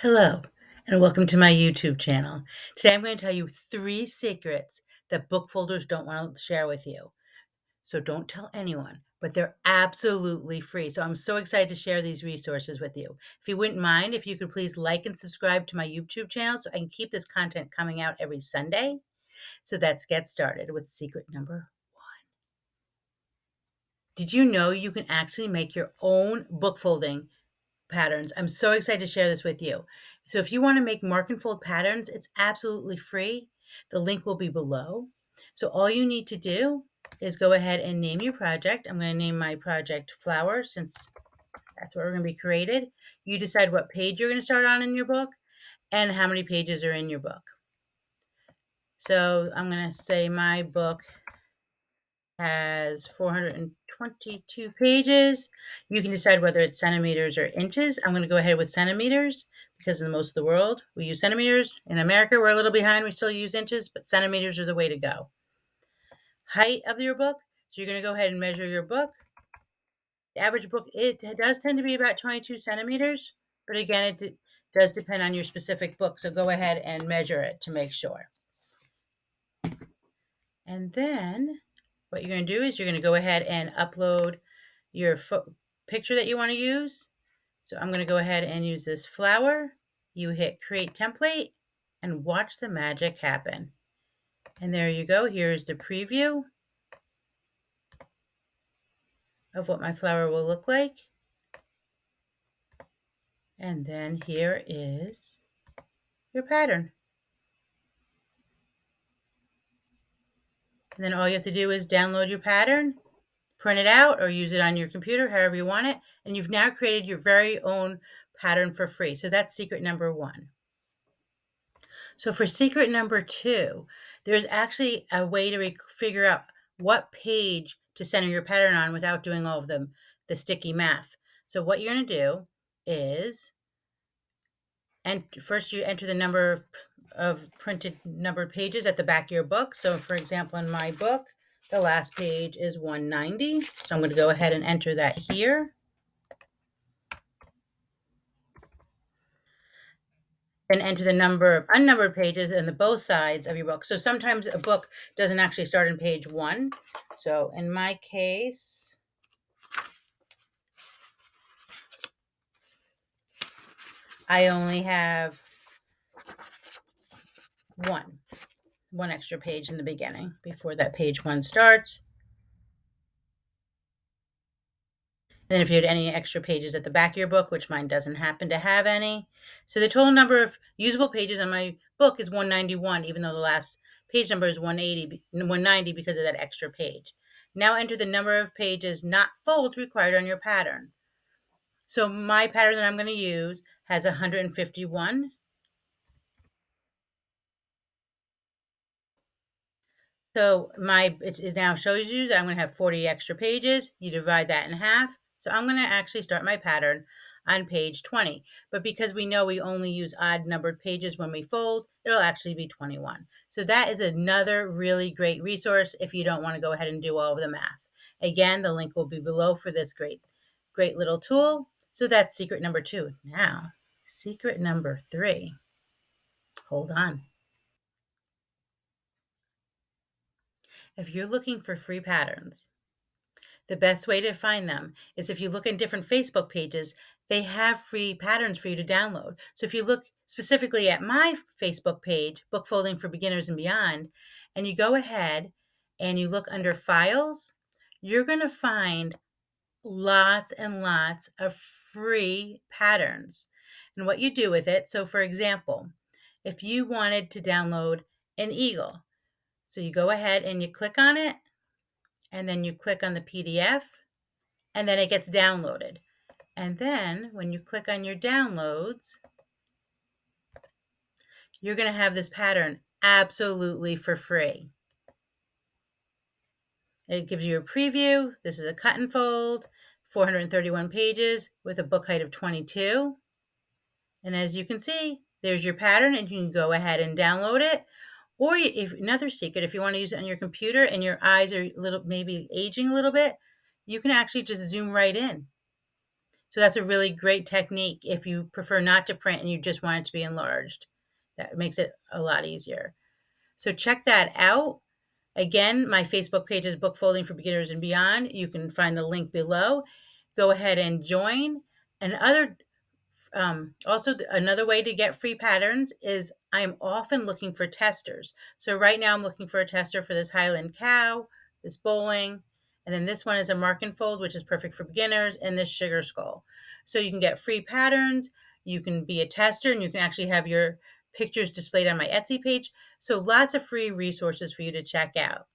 Hello, and welcome to my YouTube channel. Today I'm going to tell you 3 secrets that book folders don't want to share with you. So don't tell anyone, but they're absolutely free. So I'm so excited to share these resources with you. If you wouldn't mind, if you could please like and subscribe to my YouTube channel so I can keep this content coming out every Sunday. So let's get started with secret number 1. Did you know you can actually make your own book folding patterns? I'm so excited to share this with you. So if you want to make mark and fold patterns, it's absolutely free. The link will be below. So all you need to do is go ahead and name your project. I'm going to name my project Flower since that's what we're going to be created. You decide what page you're going to start on in your book and how many pages are in your book. So I'm going to say my book has 422 pages. You can decide whether it's centimeters or inches. I'm going to go ahead with centimeters because in most of the world we use centimeters. In America, we're a little behind. We still use inches, but centimeters are the way to go. Height of your book. So you're going to go ahead and measure your book. The average book, it does tend to be about 22 centimeters, but again, it does depend on your specific book. So go ahead and measure it to make sure. And then what you're going to do is you're going to go ahead and upload your picture that you want to use. So I'm going to go ahead and use this flower. You hit create template and watch the magic happen. And there you go. Here's the preview of what my flower will look like. And then here is your pattern. And then all you have to do is download your pattern, print it out, or use it on your computer, however you want it. And you've now created your very own pattern for free. So that's secret number 1. So for secret number 2, there's actually a way to figure out what page to center your pattern on without doing all of the sticky math. So what you're going to do is, and first you enter the number of printed numbered pages at the back of your book. So for example, in my book, the last page is 190. So I'm going to go ahead and enter that here. Then enter the number of unnumbered pages in the both sides of your book. So sometimes a book doesn't actually start on page 1. So in my case, I only have one extra page in the beginning before that page 1 starts. Then if you had any extra pages at the back of your book, which mine doesn't happen to have any. So the total number of usable pages on my book is 191, even though the last page number is 190 because of that extra page. Now enter the number of pages, not folds, required on your pattern. So my pattern that I'm going to use has 151. So it now shows you that I'm going to have 40 extra pages. You divide that in half. So I'm going to actually start my pattern on page 20. But because we know we only use odd numbered pages when we fold, it'll actually be 21. So that is another really great resource if you don't want to go ahead and do all of the math. Again, the link will be below for this great little tool. So that's secret number 2. Now, secret number 3. Hold on. If you're looking for free patterns, the best way to find them is if you look in different Facebook pages, they have free patterns for you to download. So if you look specifically at my Facebook page, Bookfolding for Beginners and Beyond, and you go ahead and you look under files, you're going to find lots and lots of free patterns and what you do with it. So for example, if you wanted to download an eagle, so you go ahead and you click on it, and then you click on the PDF, and then it gets downloaded. And then when you click on your downloads, you're going to have this pattern absolutely for free. It gives you a preview. This is a cut and fold, 431 pages with a book height of 22. And as you can see, there's your pattern, and you can go ahead and download it. Or if another secret, if you want to use it on your computer and your eyes are maybe aging a little bit, you can actually just zoom right in. So that's a really great technique if you prefer not to print and you just want it to be enlarged. That makes it a lot easier. So check that out. Again, my Facebook page is Bookfolding for Beginners and Beyond. You can find the link below. Go ahead and join. And also another way to get free patterns is I'm often looking for testers. So right now I'm looking for a tester for this Highland cow, this bowling, and then this one is a mark and fold, which is perfect for beginners, and this sugar skull. So you can get free patterns, you can be a tester, and you can actually have your pictures displayed on my Etsy page. So lots of free resources for you to check out.